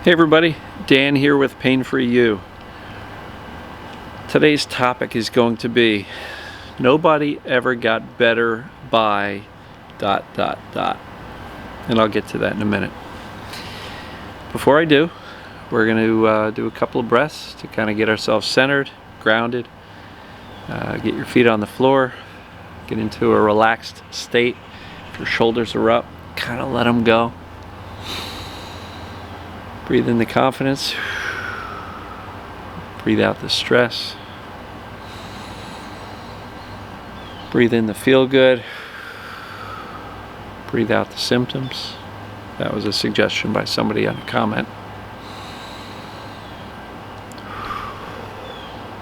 Hey everybody, Dan here with Pain Free You. Today's topic is going to be nobody ever got better by ... And I'll get to that in a minute. Before I do, we're going to do a couple of breaths to kind of get ourselves centered, grounded. Get your feet on the floor, get into a relaxed state. If your shoulders are up, kind of let them go. Breathe in the confidence. Breathe out the stress. Breathe in the feel good. Breathe out the symptoms. That was a suggestion by somebody on a comment.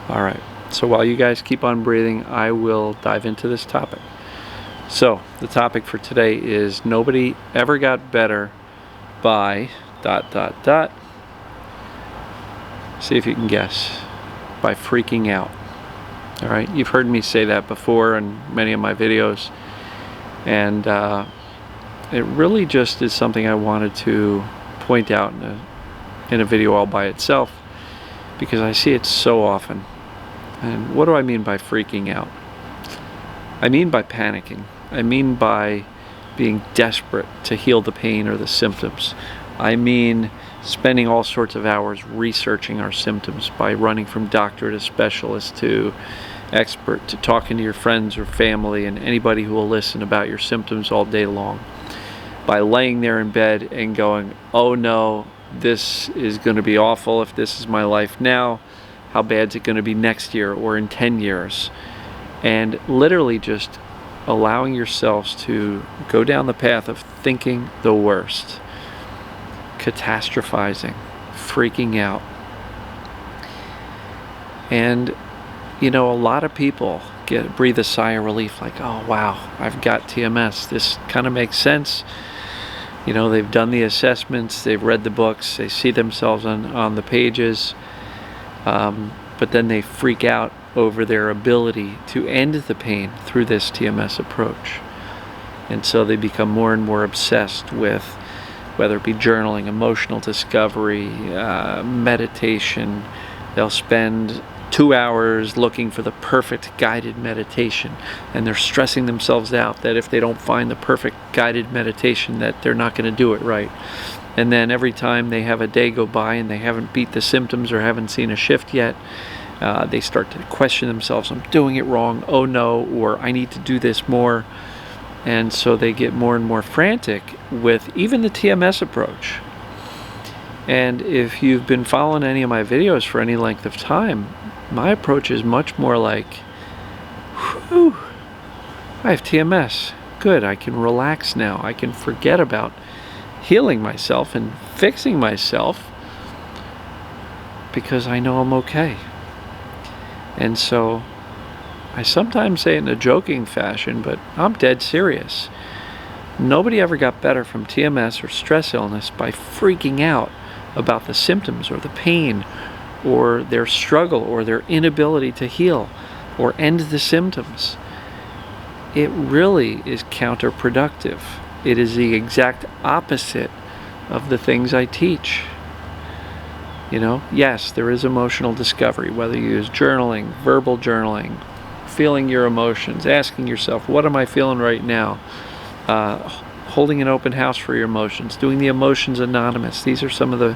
Alright, so while you guys keep on breathing, I will dive into this topic. So, the topic for today is nobody ever got better by ... See if you can guess. By freaking out. Alright, you've heard me say that before in many of my videos, and it really just is something I wanted to point out in a video all by itself, because I see it so often. And what do I mean by freaking out? I mean by panicking. I mean by being desperate to heal the pain or the symptoms. I mean spending all sorts of hours researching our symptoms, by running from doctor to specialist to expert to talking to your friends or family and anybody who will listen about your symptoms all day long. By laying there in bed and going, oh no, this is going to be awful if this is my life now. How bad is it going to be next year or in 10 years? And literally just allowing yourselves to go down the path of thinking the worst. Catastrophizing, freaking out. And you know, a lot of people breathe a sigh of relief, like, oh wow, I've got TMS, this kind of makes sense. You know, they've done the assessments, they've read the books, they see themselves on the pages, but then they freak out over their ability to end the pain through this TMS approach. And so they become more and more obsessed with whether it be journaling, emotional discovery, meditation. They'll spend 2 hours looking for the perfect guided meditation, and they're stressing themselves out that if they don't find the perfect guided meditation, that they're not going to do it right. And then every time they have a day go by and they haven't beat the symptoms or haven't seen a shift yet, they start to question themselves, I'm doing it wrong, oh no, or I need to do this more. And so they get more and more frantic with even the TMS approach. And if you've been following any of my videos for any length of time, my approach is much more like, whew, I have TMS. Good, I can relax now. I can forget about healing myself and fixing myself because I know I'm okay. And so I sometimes say it in a joking fashion, but I'm dead serious. Nobody ever got better from TMS or stress illness by freaking out about the symptoms or the pain or their struggle or their inability to heal or end the symptoms. It really is counterproductive. It is the exact opposite of the things I teach. You know, yes, there is emotional discovery, whether you use journaling, verbal journaling, feeling your emotions, asking yourself, what am I feeling right now? Holding an open house for your emotions, doing the emotions anonymous. These are some of the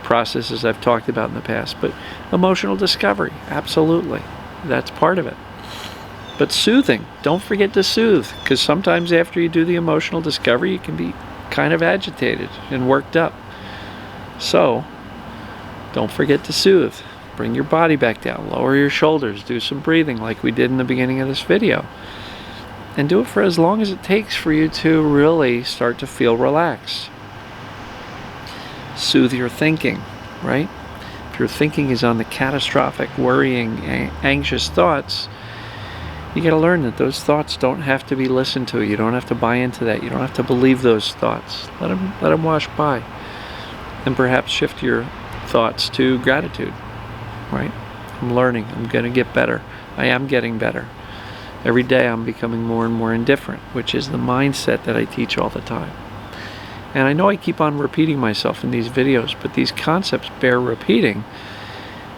processes I've talked about in the past. But emotional discovery, absolutely. That's part of it. But soothing, don't forget to soothe, because sometimes after you do the emotional discovery, you can be kind of agitated and worked up. So, don't forget to soothe. Bring your body back down, lower your shoulders, do some breathing like we did in the beginning of this video. And do it for as long as it takes for you to really start to feel relaxed. Soothe your thinking, right? If your thinking is on the catastrophic, worrying, anxious thoughts, you got to learn that those thoughts don't have to be listened to. You don't have to buy into that. You don't have to believe those thoughts. Let them wash by. And perhaps shift your thoughts to gratitude. Right? I'm learning. I'm going to get better. I am getting better. Every day I'm becoming more and more indifferent, which is the mindset that I teach all the time. And I know I keep on repeating myself in these videos, but these concepts bear repeating.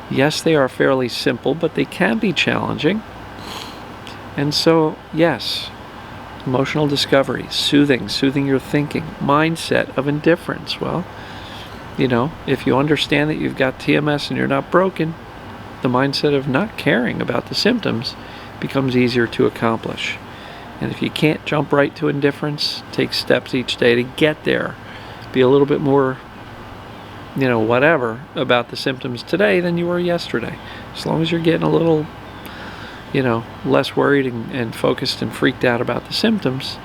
Yes, they are fairly simple, but they can be challenging. And so, yes, emotional discovery, soothing your thinking, mindset of indifference. Well, you know, if you understand that you've got TMS and you're not broken, the mindset of not caring about the symptoms becomes easier to accomplish. And if you can't jump right to indifference, take steps each day to get there. Be a little bit more, you know, whatever about the symptoms today than you were yesterday. As long as you're getting a little, you know, less worried and focused and freaked out about the symptoms,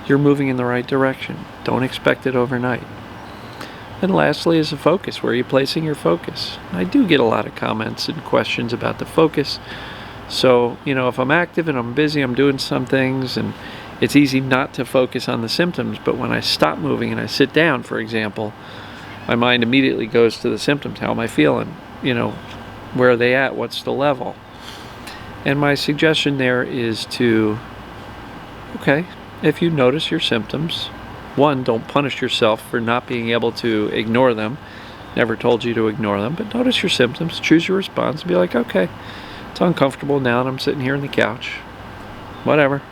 you're moving in the right direction. Don't expect it overnight. And lastly is the focus. Where are you placing your focus? I do get a lot of comments and questions about the focus. So, you know, if I'm active and I'm busy, I'm doing some things, and it's easy not to focus on the symptoms, but when I stop moving and I sit down, for example, my mind immediately goes to the symptoms. How am I feeling? You know, where are they at? What's the level? And my suggestion there is to, okay, if you notice your symptoms, one, don't punish yourself for not being able to ignore them. Never told you to ignore them, but notice your symptoms, choose your response, and be like, okay, it's uncomfortable now and I'm sitting here on the couch. Whatever.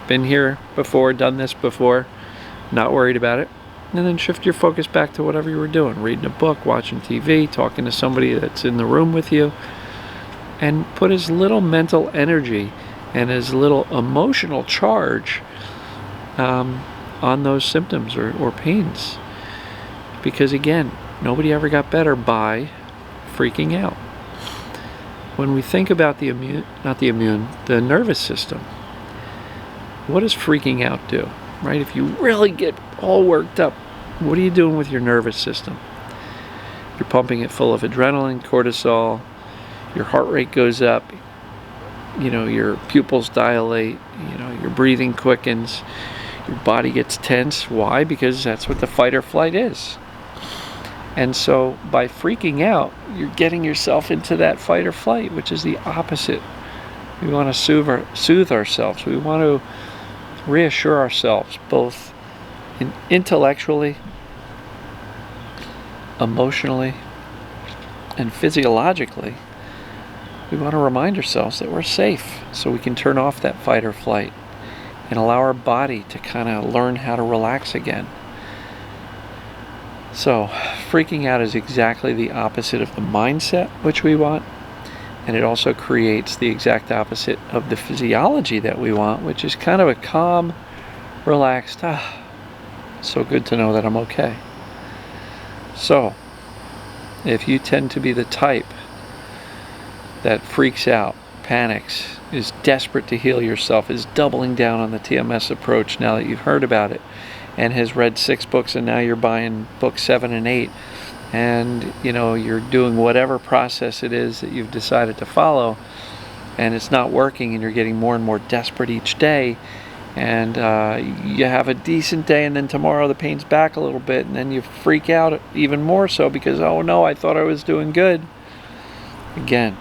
Been here before, done this before, not worried about it. And then shift your focus back to whatever you were doing. Reading a book, watching TV, talking to somebody that's in the room with you. And put as little mental energy and as little emotional charge on those symptoms or pains. Because again, nobody ever got better by freaking out. When we think about the nervous system, what does freaking out do? Right? If you really get all worked up, what are you doing with your nervous system? You're pumping it full of adrenaline, cortisol, your heart rate goes up, you know, your pupils dilate, you know, your breathing quickens, your body gets tense. Why? Because that's what the fight or flight is. And so by freaking out, you're getting yourself into that fight or flight, which is the opposite. We want to soothe ourselves. We want to reassure ourselves, both intellectually, emotionally, and physiologically. We want to remind ourselves that we're safe, so we can turn off that fight or flight and allow our body to kind of learn how to relax again. So, freaking out is exactly the opposite of the mindset which we want, and it also creates the exact opposite of the physiology that we want, which is kind of a calm, relaxed, so good to know that I'm okay. So, if you tend to be the type that freaks out, panics, is desperate to heal yourself, is doubling down on the TMS approach now that you've heard about it, and has read 6 books, and now you're buying books 7 and 8, and you know you're doing whatever process it is that you've decided to follow, and it's not working, and you're getting more and more desperate each day, and you have a decent day, and then tomorrow the pain's back a little bit, and then you freak out even more so because, oh no, I thought I was doing good. Again,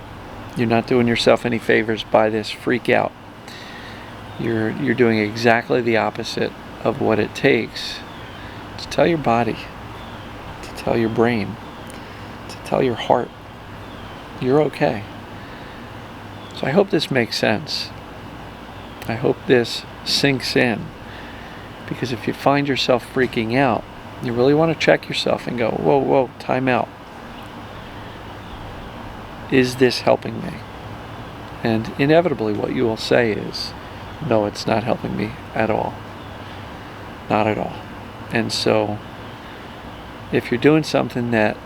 you're not doing yourself any favors by this freak out. You're doing exactly the opposite of what it takes to tell your body, to tell your brain, to tell your heart, you're okay. So I hope this makes sense. I hope this sinks in, because if you find yourself freaking out, you really want to check yourself and go, whoa, time out. Is this helping me? And inevitably what you will say is, no, it's not helping me at all. Not at all. And so, if you're doing something that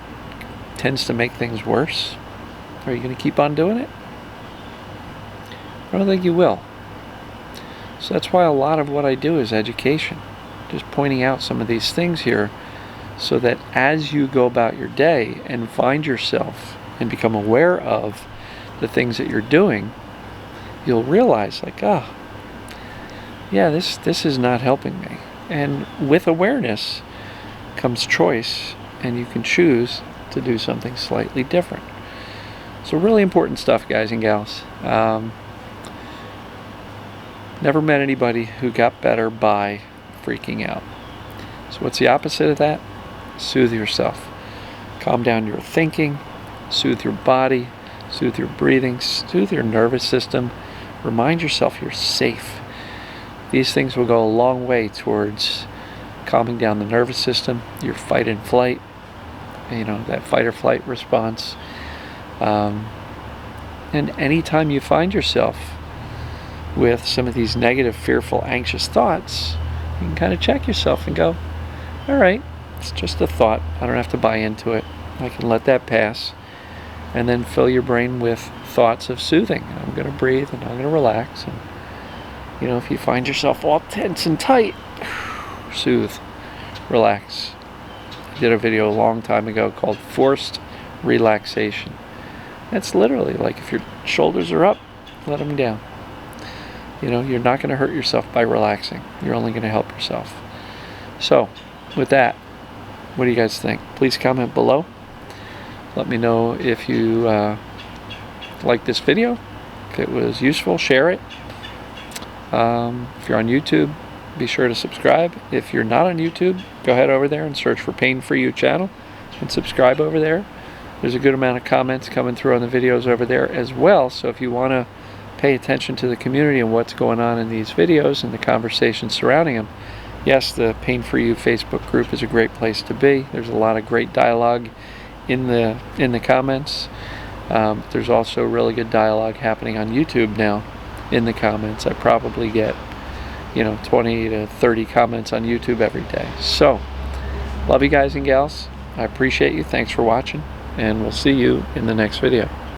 tends to make things worse, are you going to keep on doing it? I don't think you will. So that's why a lot of what I do is education. Just pointing out some of these things here so that as you go about your day and find yourself and become aware of the things that you're doing, you'll realize like, yeah, this is not helping me. And with awareness comes choice, and you can choose to do something slightly different. So really important stuff, guys and gals. Never met anybody who got better by freaking out. So what's the opposite of that? Soothe yourself. Calm down your thinking, soothe your body, soothe your breathing, soothe your nervous system. Remind yourself you're safe. These things will go a long way towards calming down the nervous system, your fight and flight, that fight or flight response. And anytime you find yourself with some of these negative, fearful, anxious thoughts, you can kind of check yourself and go, all right, it's just a thought. I don't have to buy into it. I can let that pass. And then fill your brain with thoughts of soothing. I'm going to breathe and I'm going to relax. And, if you find yourself all tense and tight, soothe, relax. I did a video a long time ago called Forced Relaxation. That's literally like if your shoulders are up, let them down. You're not going to hurt yourself by relaxing. You're only going to help yourself. So, with that, what do you guys think? Please comment below. Let me know if you like this video. If it was useful, share it. If you're on YouTube, be sure to subscribe. If you're not on YouTube, go ahead over there and search for Pain For You channel and subscribe over there. There's a good amount of comments coming through on the videos over there as well. So if you want to pay attention to the community and what's going on in these videos and the conversations surrounding them, yes, the Pain For You Facebook group is a great place to be. There's a lot of great dialogue in the comments. There's also really good dialogue happening on YouTube now in the comments. I probably get 20 to 30 comments on YouTube every day. So love you guys and gals. I appreciate you. Thanks for watching, and we'll see you in the next video.